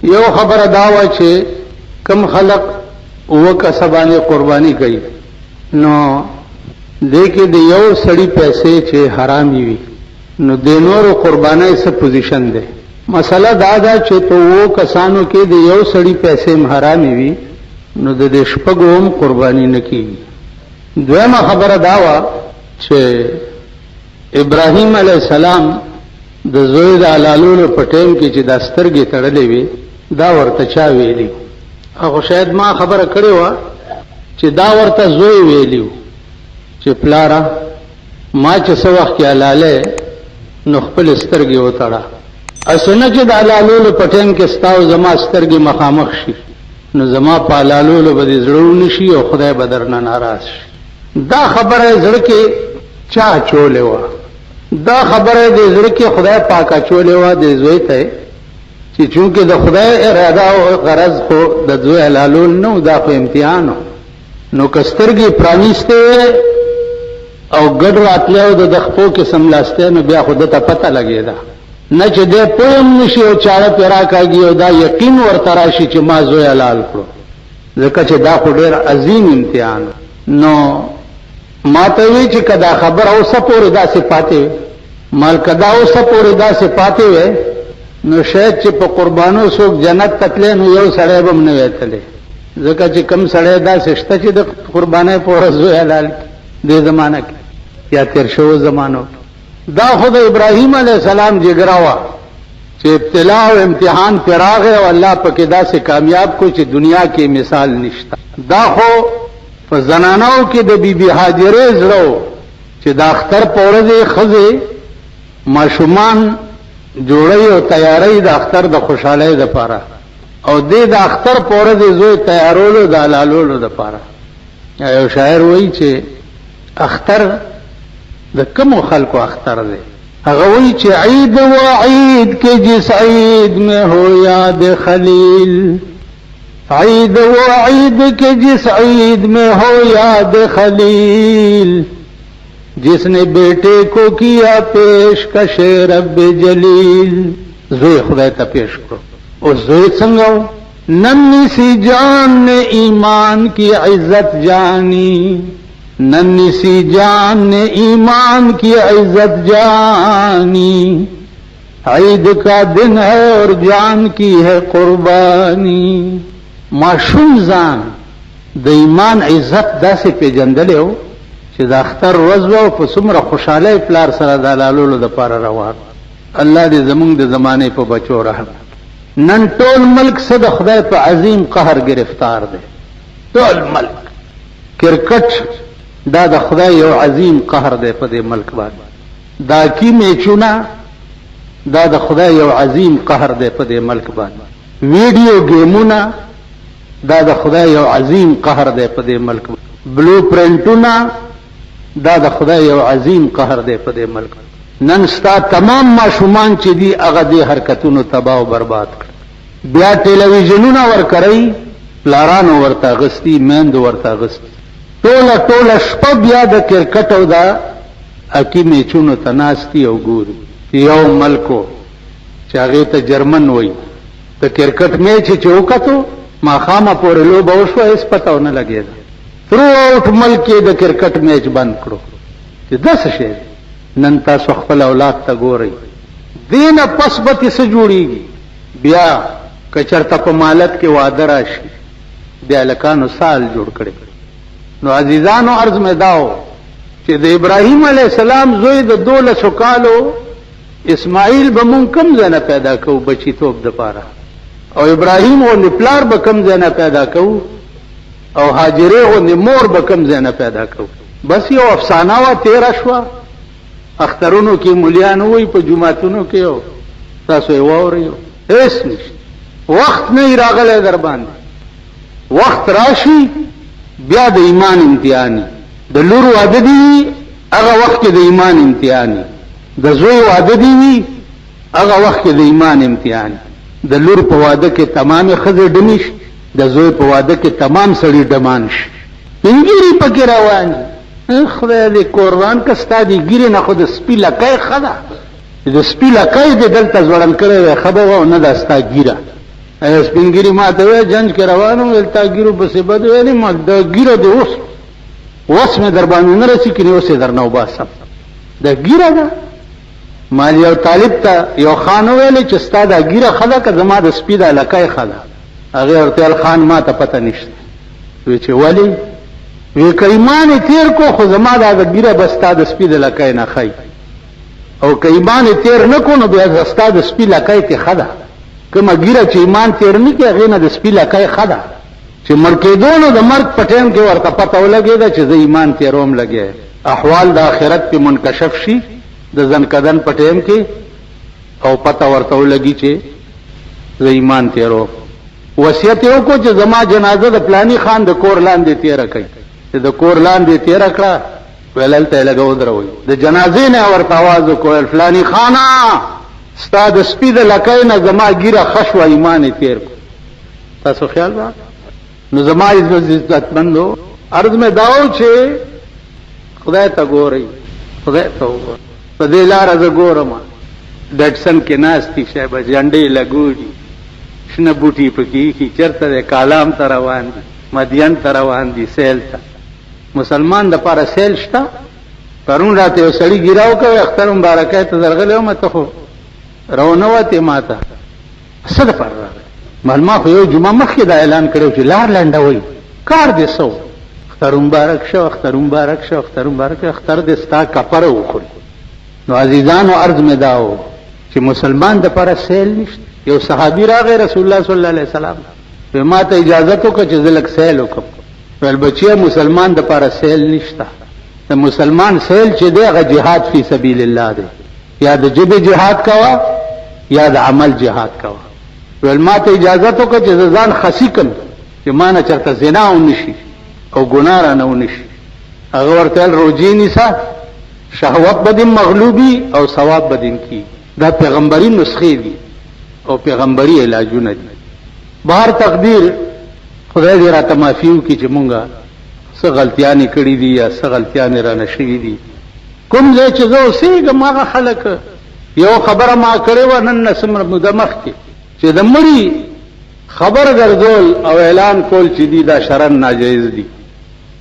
یو خبر داوا چې کم خلق او کسبانه قربانی کوي نو دغه د یو سړی پیسې چې حرامي وي نو د نورو قربانای څه پوزیشن ده. مسله دا ده چې ته وو کسانو کې د یو سړی پیسې حرامي وي نو د شپږوم قربانی نه کیږي. دویمه خبره داوا چې ابراهیم علیه السلام د زوی د علالولو په ټیم کې چې د سترګې تړلې وي دا ورته چا ویلی؟ هغه شاید ما خبره کړې وه چې دا ورته زوی ویلی چې پلاره ما چې څه وخت کې علاله نو خپل سترګې وتړه، اسنه چې د علالولو په ټیم کې ستا او زما سترګې مخامخ شي نو زما په علالولو به دې زړه ونشي او خدای به درنه ناراض شي. دا خبره زړه کې چا چولې وه؟ دا خبره د زړه کې خدای پاک اچولې وه د زوی ته چې چونکې د خدای اراده او غرض خو د زوی حلالول نه دا خو امتحان نو که سترګې پرانیستې او ګډ راتلی او د خپو کې سملاستې نو بیا خو دته پته لګېده نه چې دی پویم نشي او چاړه پې راکاږي او دا یقین ورته راشي چې ما زوی حلال کړو، ځکه چې دا خو ډېر عظیم امتحان. نو ما ته وی چې کدا خبر اوسه پورې داسې پاتې وي مال کدا اوسه پورې داسې پاتې وي نو شاید چې په قربانو څوک جنت تتلی نو یو سړی به هم نه وی تلی، ځکه چې کم سړی داسې شته چې د قربانۍ په ورځ زوی حلال دې زمانه کې یا تیر شوو زمانو. دا خو د ابراهیم علیه السلام جګره وه چې ابتلا او امتحان پې راغی او الله پکې داسې کامیاب کو چې دنیا کې مثال نشته. دا خو په زنانو کې د بی بی هاجرې زړه چې د اختر په ورځې ښځې ماشومان جوړوي او تیاری د اختر د خوشحالۍ دپاره او دې د اختر په ورځې زوی تیارولو د حلالولو دپاره. یو شاعر وایي چې اختر د کومو خلکو اختر دی؟ هغه وایي چې عید و عید کے جس عید میں ہو یاد خلیل، عید و عید کے جس عید میں ہو یاد خلیل، جس نے بیٹے کو کیا پیش کش رب جلیل. زوی خدای ته پیش کړو او زوی څنګه ننی سی جان نے ایمان کی عزت جانی، ننی سی جان نے ایمان کی عزت جانی، عید کا دن ہے اور جان کی ہے قربانی. ماشوم ځان د ایمان عزت داسې پیژندلی و چې د اختر ورځ وه او په څومره خوشحالۍ پلار سره د حلالولو دپاره روان. الله دې زمونږ د زمانې په بچو رحم. نن ټول ملک څه د خدای په عظیم قهر گرفتار دی، ټول ملک. کرکټ دا د خدای یو عظیم قهر دی په دې ملک باندې. دا کی میچونه دا د خدای یو عظیم قهر دی په دې ملک باندې. ویډیو گیمونه دا د خدای یو عظیم قهر دی په دې ملک. بلو پرنټونه دا د خدای یو عظیم قهر دی په دې ملک. نن ستا تمام ماشومان چې دي هغه دې حرکتونو تباہ او برباد کړ. بیا ټلویزیونونه ورکوي، پلارانو ورته اغستي، میندو ورته اغستي، ټوله شپه بیا د کرکټ او د اکی میچونو ته ناستي او ګوري. یو ملکو چې هغې ته جرمن وایي د کرکټ میچ چې وکتو ماښامه پورې لوبه وشوه هېڅ پته ونه لګېده. تھرو آؤٹ ملک یې د کرکټ میچ بند کړو چې داسې شی دی. نن تاسو خپل اولاد ته ګورئ، دې نه پس به څه جوړېږي. بیا که چېرته په مالت کې واده راشي بیا هلکانو سال جوړ کړی. نو عزیزانو عرض مې دا و چې د ابراهیم علیه السلام زوی د 12 کالو اسماعیل به مونږ کوم ځای نه پیدا کوو بچیتوب دپاره، او ابراهیم غوندې پلار به کوم ځای نه پیدا کوو، او هاجرې غوندې مور به کوم ځای نه پیدا کوو. بس یو افسانه وه تېره شوه. اخترونو کې مولیان وایي په جوماتونو کې او تاسو یې واورئ هېڅ نشته. وخت نه یې راغلی در باندې. وخت راشي بیا د ایمان امتحاني. د لور واده دي وي هغه وخت کې د ایمان امتحاني، د زوی واده دي وي هغه وخت کې د ایمان امتحاني. د لور په واده کې تمامې ښځې ډمې شي، د زوی په واده کې تمام سړي ډمان شي. پنګیري پکې روان دي. خدای دې قربان که ستا دې ګیرې نه خو د سپي لکۍ ښه ده، د سپي لکۍ دې دلته ځوړن کړی وی ښه به وه او نه دا ستا ګیره سپینګری ما ته وې جنج کې روانو ول تا ګیرو په سبد ویلې ما د ګیرو د اوس مې در باندې نه رسې کړي اوسې در نو باسم د ګیره ده مال یو طالب ته یو خان ویلې چې ستا د ګیره خدا که زما د سپید لکای خدا هغه ورته خان ما ته پته نشته وی چې ولی وی کایمان تیر کو خو زما د ګیره بستا د سپید لکای نه خای او کایمان تیر نه کو نو بیا ستا د سپید لکای ته خدا کومه ګیره چې ایمان تیر نه کې هغه نه د سپید لکای خدا چې مرکېدونو د مرګ پټین کې ورته پته ولګیدا چې د ایمان تیروم لګي احوال د آخرت په منکشف شي د ځنکدن پټیم کې او پته ورته ولګي چې د ایمان تیرو وصیت یو کو چې زما جنازه د پلانی خان د کور لاندې تیر کړي چې د کور لاندې تیر کړه ولل ته لګو دروي د جنازې نه ورته आवाज وکړ فلانی خانا استاد سپید لکای نه زما ګیره خشوا ایمان تیر کو تاسو خیال را نو زما عزت مندو عرض میں داو چې خدای ته ګورئ خدای ته وګورئ په دې لار از ګورم ډټسن کې ناشتي شابه جنډې لګوږي شنه بوټي پکې کی چرته کالام ته روان دي مدین ته روان دي سیل ته مسلمان د پاره سیل شته پرون راته یو سړی ګیراو کوي اختر مبارکه ته درغلې مته خو رونه وته ماته صد پر ملما خو یو جمعه مخکې دا اعلان کړو چې لار لنډوي کار دې سو اختر مبارک شو اختر مبارک شو اختر مبارک اختر دې ستا کفر وکړي نو عزیزانو عرض مې داو چې مسلمان د پر سیل نشته یو صحابي راغی رسول الله صلی الله علیه وسلم په ما ته اجازه تو چې زلک سیل وکم ول بچیا مسلمان د پر سیل نشته د مسلمان سیل چې دغه جهاد فی سبیل الله دی یا د جبه جهاد کوا یا د عمل جهاد کوا ول ما ته اجازه تو چې ځان خسی کړم چې ما نه چرته زنا ونشي او ګناه را نه ونشي هغه ورته روجی نسا شهوت بدین مغلوبی او ثواب بدین کی دا پیغمبري نسخې دي او پیغمبري علاجونه دي بهر تقدیر خدای دې راته معافیو کی چې مونږه څه غلطیاں کړې دي یا څه غلطیاں را نشوي دي کوم ځای چې زه اوسېږم هغه خلک یو خبره ما کړې و نن سمره مدمخ کې چې د مړي خبر ګرځول او اعلان کول چې دی دا شرن ناجایز دي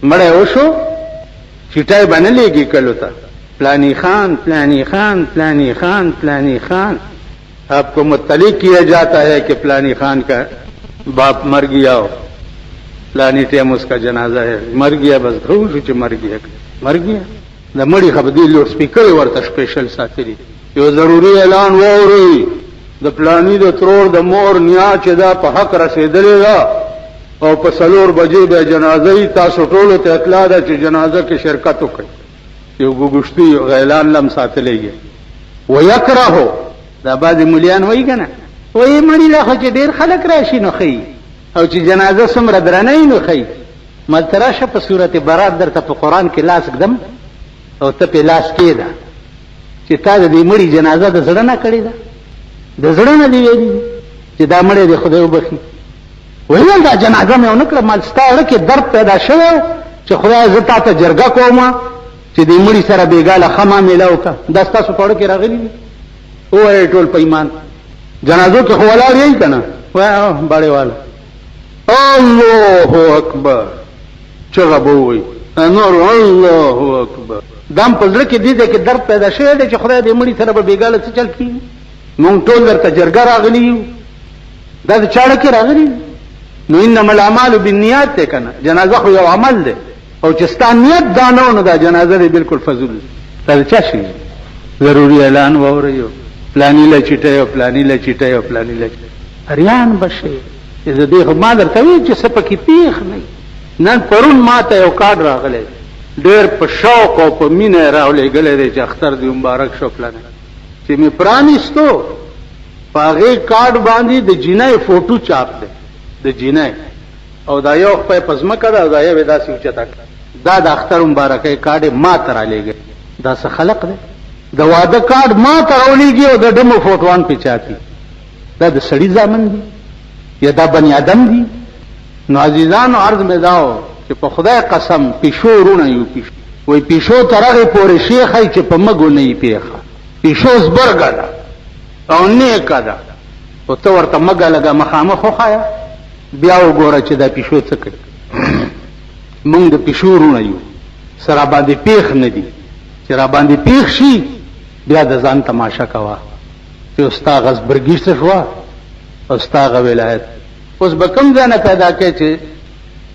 مړی وشو چټای باندې لګي کلو ته فلانی خان فلانی خان فلانی خان فلانی خان آپ کو مطلع کیا جاتا ہے کہ فلانی خان کا باپ مر گیا ہو فلانی ٹائم اس کا جنازہ ہے مر گیا بس مر گیا دا مړي خبر دی لوډ سپیکر ورته سپیشل ساتلی یو ضروری اعلان ووري د پلانی د ترور د مور نیا چې دا په حق رسیدلې ده او په 4 بجې به جنازه تاسو ټول ته اطلاع ده چې جنازه کې شرکت وکړي یو ګوښتي اعلان لم ساتلې ويکرهو دا باز مليان وای کنه وای مړي له خو چې ډیر خلک راشي نو خي او چې جنازه سمره درنه نو خي ملتراشه په سورته برات درته په قران کې لاس قدم او ته په لاس کې ده چې تا دې مړي جنازه د زړه نه کړی ده د زړه نه دی ویلي چې دا مړي د خدای وبخي ویل دا جنازه مې ونکړه مال ستاره کې درد پیدا شوی چې خدای زتا ته جرګه کومه چې دې مړي سره بیګاله خما ملاو کا دا تاسو پړو کې راغلي او ټول په ایمان جنازو کې خو ولاړ یې کنه واه باړې والا الله اکبر چغبوي انور الله اکبر دم په ځل کې دې کې درد پیدا شوی دی چې خدای دې مړي سره به بیګاله څه چل کی مونږ ټول درته جرګه راغلی دا چاړه کې راغلی نو انما الاعمال بالنیات ته کنه جنازه خو یو عمل دی او چې ستاسو نیت دانو نو دا جنازه دی بالکل فضول دا څه شي ضروری اعلان ووريو پلانی له چټه او پلانی له چټه او پلانی له اریان بشي زه دې خو ما درته وی چې سپکی پیخ نه نن پرون ماته یو کارت راغلی ډېر په شوق او په مینه راولې غلې چې اختر دی مبارک شو پلان چې می پرانیستو پاغه کارت باندې د جینای فوټو چاپ دی د جینای او دا یو په پزما کړه دا یو ودا سوچتا دا د اختر مبارکه کارت ما تر علیږي دا څه خلق دی د واده کارت ما تر ولېږي او د دمو فوټوان په چاپی دا د سړی ځامن دی یا دا بنی آدم دی نو عزیزانو عرض مې داو چې په خدای قسم پښورونه یو پښ وای پښو ترغه پورې شیخ ای چې په مګو نه یې پیخه پښو زبرګا دا او نه کدا او ته ورته مګه لګه مخامخ وخایا بیا وګوره چې دا پیشو څه کوي. موږ د پیشو ورونه یو، سره باندې پیښ نه دي، چې را باندې پیښ شي بیا د ځان تماشا کوه چې ستا غصبرګي څه شوه او ستا غ ولایت. اوس به کوم ځای نه پیدا کوي چې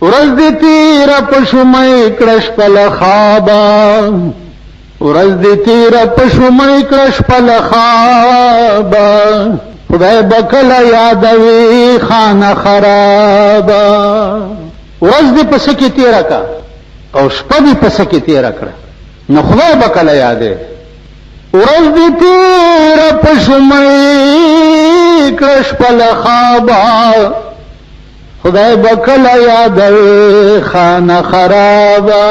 ورځ دې تېره په شومی کړه شپه له خوابه، ورځ دې تېره په شومی کړه شپه له خوابه، خدای به کله یادوي خانه خرابه. ورځ دې په څه کې تېره کا او شپه دې په څه کې تېره کړه نو خدای به کله یادوي. ورځ دې تېره په شومی کړه شپه له خوابه، خدای به کله یادوي خانه خرابه.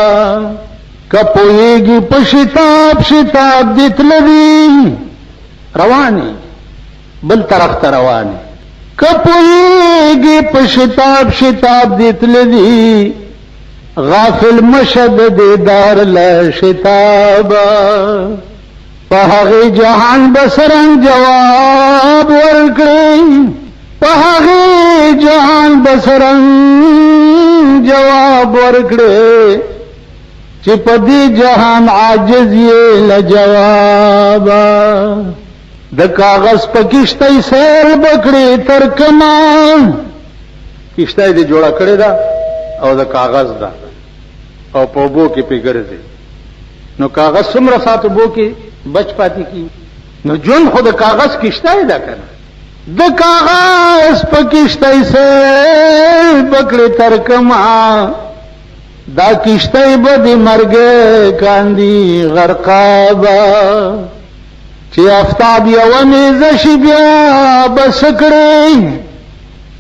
که پوهېږي په شتاب شتاب دې تللي روانې بل طرف ته روانې، که پوهېږي په شتاب شتاب دې تللي غافل مشه د دیدار له شتابه. په هغې جهان به سرنګ جواب ورکړي، په هغې جهان به سرنګ جواب ورکړي چې په دې جهان عاجز یې له جوابه. د کاغذ په کشتۍ سیل بکړي تر کمان، کشتۍ دې جوړه کړې ده او د کاغذ ده او په اوبو کې پې ګرځي، نو کاغذ څومره سات اوبو کې بچ پاتې کی، نو ژوند خو د کاغذ کشتۍ ده که نه. د کاغذ په کشتۍ سیل بکړي تر کمان، دا کشتۍ به د مرګ کاندي غرقابه. چې افتاب یوه نیزه شي بیا به څه کړې،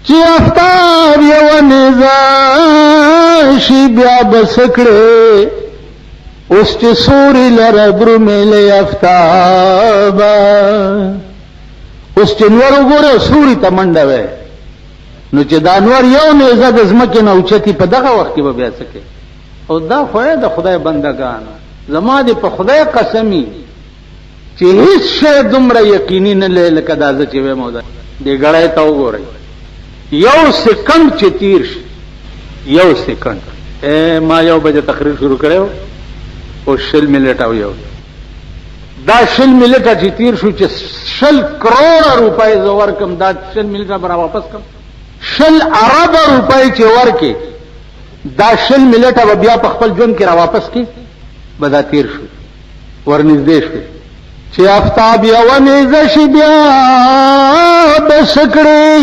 چې افتاب یوه نیزه شي بیا به څه کړې، اوس چې سوري لره درومې له افتابه. اوس چې نور وګوره سوري ته منډه وی، نو چې دا نور یو نیزه د ځمکې نه اوچتي په دغه وخت کې به بیا څه کوي. او دا خو د خدای بندګانو، زما دې په خدای قسمي چې هیڅ شی دومره یقیني نه لري لکه دا زه چې وایم. او دې ګړی ته وګورئ، یو سکند چې تیر شي، یو سکند ما 1 بجې تقریر شروع کړی او 60 منټه یو دا 60 منټه چې تیر شو چې 60 کروڑه روپۍ زه ورکم، دا 60 منټه به را واپس کړم. 60 اربه روپۍ چې ورکې دا 60 منټه به بیا په خپل ژوند کې را واپس کړي، به دا تیر شو ورنږدې شو. چې افتاب یوه نیزه شي بیا به څه کړې،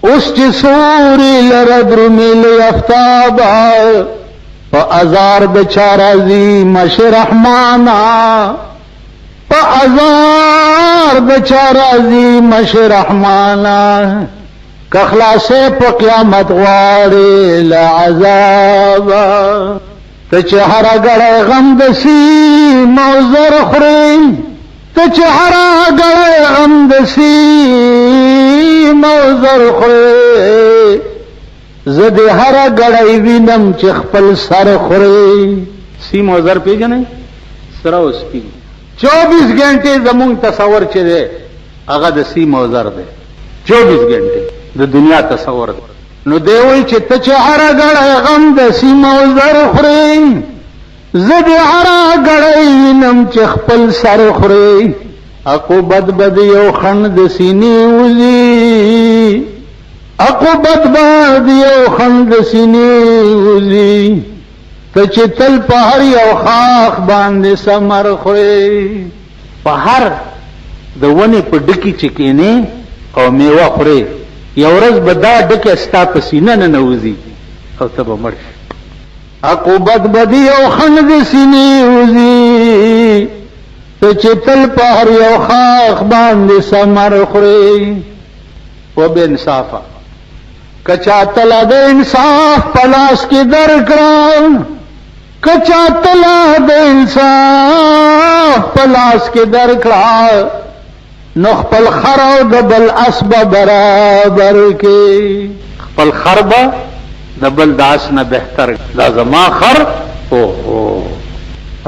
اوس چې سوري لره درومې له افتابه. په ازار د چا راځي مشه رحمانه، په ازار د چا راځي مشه رحمانه. که خلاصې په قیامت غواړې له عذابه، ته چې هره ګړی غم د سیم او زر خورې، ته چې هره ګړی غم د سیم او زر خورې، زه دې هره ګړی وینم چې خپل سر خورې. سیم او زر پیژنئ؟ سره او سپین 24 غنټې زمونږ تصور چې دی هغه د سیم او زر دی. 24 غنټې د دنیا تصور دی. نو دی وایي چې ته چې هره ګړی غم د سیم او زر خورې، زه دې هره ګړی وینم چې خپل سر خورې. عقوبت به د یو خڼ د سینې وځي، عقوبت به د یو خڼ د سینې وځي، ته چې تل په هر یو خاخ باندې ثمر خورې. په هر د ونې په ډکي چې کېنې او میوه خورې، یو ورځ به دا ډکه ستا په سینه نه نوځي او ته به مړ شې. عقوبت به د یو خڼ د سینې وځي، ته چې تل په هر یو خاخ باندې ثمر خورې. و بې انصافه که چا تله د انصاف په لاس کې درکړه، که چا تله د انصاف په لاس کې درکړه، نو خپل خر او د بل اس به برابر کې. خپل خر به د بل د اس نه بهتر، دا زما خر او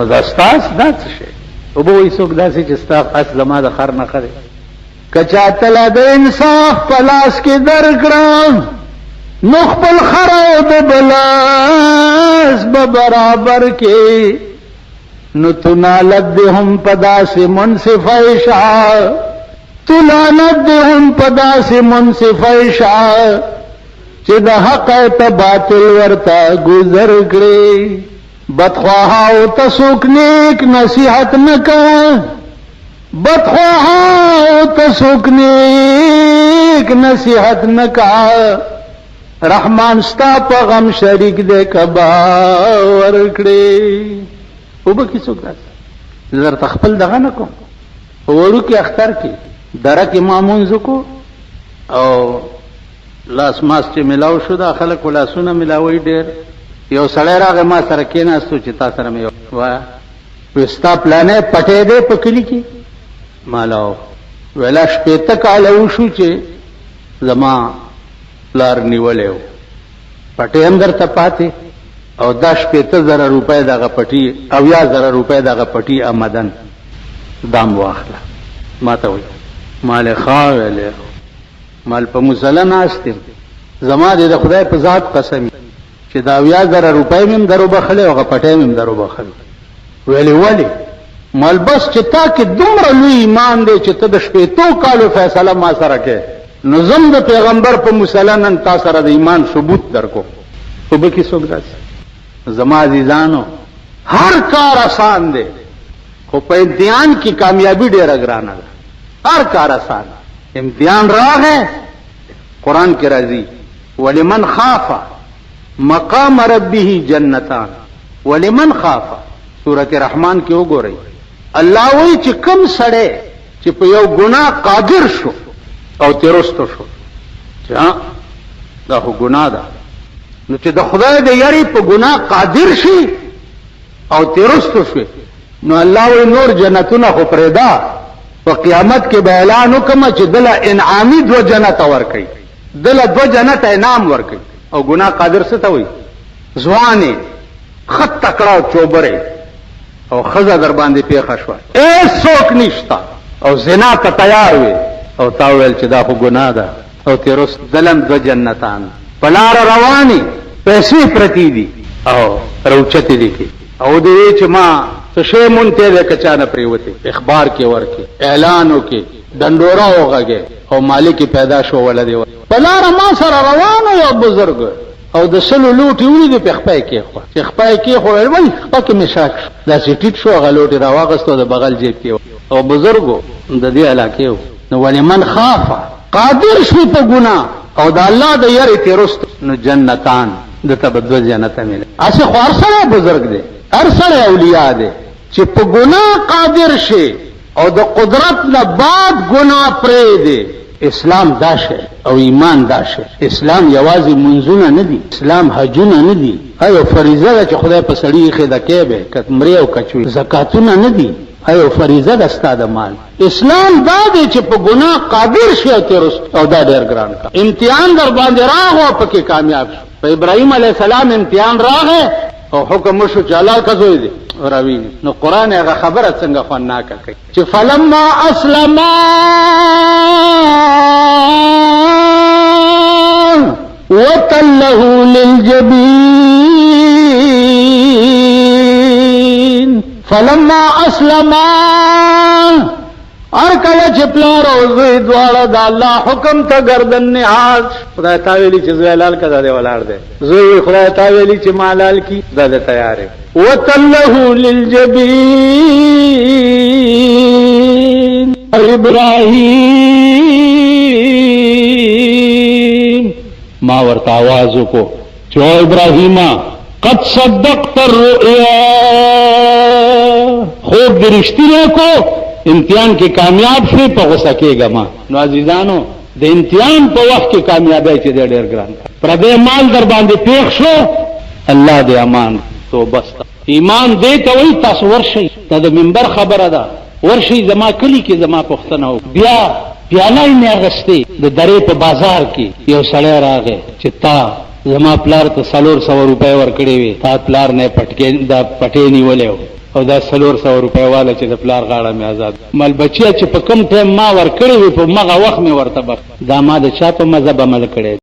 دا ستاس دا څه شی. او به وایي څوک داسې چې ستا اس زما د خر نه ښه دی. کچا تلا د انصاف پلاس کې درکړم نو خپل خرو د بلاس به برابر کې نو تنالت دهم پدا سے منصف عشا تلانت دهم پدا سے منصف عشا چې د حق ته باطل ورته گزر کړي بدخواها او تسوک نیک نصیحت نکا بدخواها او تسوک نیک نصیحت نکا رحمان ستا په غم شریک دې کبا ورکړي او به کی څوک راځي زر تخپل دغه نه کوم وړو کې اختر کې درک امامون زکو او لاس ماس چې ملاو شو دا خلک ولاسونه ملاوي ډېر یو سړی راغی ما سره کېناستو چې تا سره مې وایه وستا پلانې پټې دی په کلي کې مالاو ویلا شپېته کاله وشو چې زما پلار نیولی و پټې هم درته پاتې او 10,000 روپۍ دغه پټي 80,000 روپۍ دغه پټي آمدن دام واخله ما ته وایي مال ښه ویلی مال په مسله ناست یم زما د خدای په ذات قسم چې دا 80,000 روپۍ مې هم درو بخلې او هغه پټۍ مې هم درو بخلې ویلې ولې مال بس چې تا کې دومره لوی ایمان دی چې ته د 18 کالو فیصله ما سره کې نو زم د پیغمبر په مسله نن تا سره د ایمان ثبوت درکو خو به کې څوک داسې زما عزیزانو هر کار آسان دی خو په امتحان کې کامیابی ډېره ګرانه ده هر کار آسان امتحان راغی قرآن کې راځي ولمن خاف مقام ربه جنتان ولمن خاف سورۃ رحمان کې وګورئ الله وایي چې کم سړی چې په یو ګناه قادر شو او تیرستو شو چې دا خو ګناه ده نو چې د خدای د یاري په ګناه قادر شي او تیرستو شي نو الله وایي نور جنتونه خو پرېدا په قیامت کې به اعلان وکم چې دله انعامي 2 جنت ورکړي دله 2 جنت انعام ورکړي او ګناه قادر څه ته وایي ځوانې خط تکړه چوبره او خزه در باندې پیښه شو هیڅوک نشتا او زنا ته تیار وي او تا ویل چې دا خو ګناه ده او تیرست دلم 2 جنتان پلار رواني پیسې پرتی دي او روچته دي کې او دې چې ما څه شی مونته له کچانه پریوته اخبار کې ورکه اعلان وکي ډنډورا وغږه او مالک پیدا شو ولدي پلار ما سره روانه یو بزرګ او د سلو لوټي ولې په خپای کې خو چې خپای کې خو وای پکې مشاک دا سټیټ شو غلوټي راواغستو د بغل جیب کې او بزرګو د دې علاقې نو ولمن خاف قادر شو په ګناه او د الله د یری تیرست نو جنتان د تبدل جنت مله اسه خو ارسله بزرګ دی ارسله اولیاء دی چې په ګناه قادر شي او د قدرت نه بعد ګناه پرې دی اسلام داشه او ایمان داشه اسلام یوازې منځونه نه دي اسلام حجونه نه دي ایو فریضه ده چې خدای په سړی خېده کې به کتمري او کچوي زکاتونه نه دي ایو فریضه ده ستاده مال اسلام دا دی چې په ګناه قادر شي او دا ډېر ګران کا امتحان در باندې راغو پکې کامیاب شو په ابراهيم عليه السلام امتحان راغی او حکم شو چې الله کزوي دي راوي نو قران هغه خبره څنګه خونا کوي چې فلما اسلم وتله للجبين فلما اسلم ارکله چې پلار او زوی دواړه د الله حکم ته گردن نهاد خدای تعالی چې زوی حلال کړه دی ولاړ دی زوی خدای تعالی چې مالال کی دا تیار ہے وتله للجبين ابراهيم ما ورته आवाज وکړو چې ابراهیم قد صدقت الرؤيا خوب درشتي کو امتحان کې کامیاب شي په غوسه کېږه ما نو عزیزانو د امتحان په وخت کې کامیابی چې ډېر ګران پر دې مال در باندې پیښ شو الله دې امان توبه ایمان دې ته وایي تاسو ورشي دا د منبر خبره ده ورشي زما کلی کې زما پښتنه بیا پیاله نه غستې د درې په بازار کې یو سړی راغی چې تا زما پلار ته 300 روپۍ ورکړې وي تا پلار نه پټکې دا پټې نیولې او دا 400 روپۍ والا چې د پلار غاړه مې آزاد مال بچیا چې په کم ټیم ما ورکړی وي په مغه وخت مې ورته بخ دا ما د چا په مذهب عمل کړی